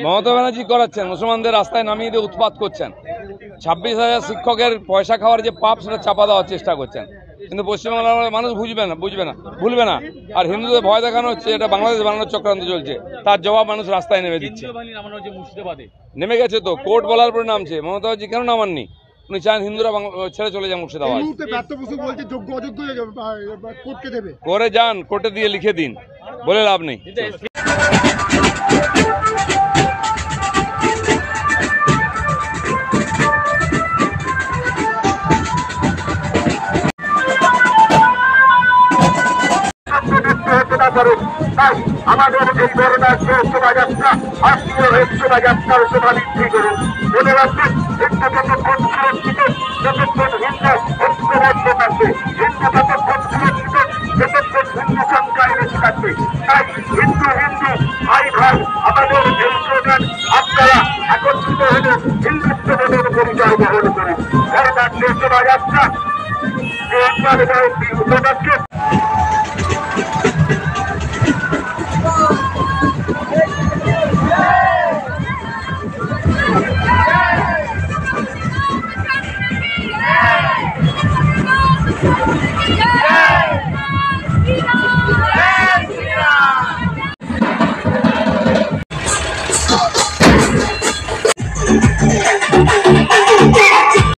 মমতা ব্যানার্জি করাচ্ছেন, মুসলমানদের রাস্তায় নামিয়ে দিয়ে উৎপাত করছেন। 26,000 শিক্ষকের পয়সা খাওয়ার যে পাপ সেটা চাপা দেওয়ার চেষ্টা করছেন, কিন্তু পশ্চিমবাংলার মানুষ ভুলবে না। আর হিন্দুদের ভয় দেখানো হচ্ছে, এটা বাংলাদেশ বানানোর চক্রান্ত চলছে, তার জবাব মানুষ রাস্তায় নেমে দিচ্ছে। নেমে গেছে তো, কোর্ট বলার পরে নামছে। মমতা ব্যানার্জি কেন নামাননি? উনি চান হিন্দুরা ছেড়ে চলে যান মুর্শিদাবাদ। করে যান, কোর্টে দিয়ে লিখে দিন, বলে লাভ নেই। তাই আমাদের এই করোনার যে শোভাযাত্রা আজকের এই শোভাযাত্রার শোভাবৃদ্ধি করুন। মনে রাখবেন, হিন্দু যতক্ষণ সুরক্ষিত ততক্ষণ হিন্দু ঐক্যবদ্ধ থাকবে, হিন্দু যতক্ষণ সুরক্ষিত ততক্ষণ হিন্দু সংখ্যায় বেশি থাকবে। তাই হিন্দু ভাই ভাই আমাদের এই স্লোগান আপনারা একত্রিত হলে হিন্দুত্ববোধের পরিচয় বহন করুন। করোনার যে শোভাযাত্রা উপলক্ষে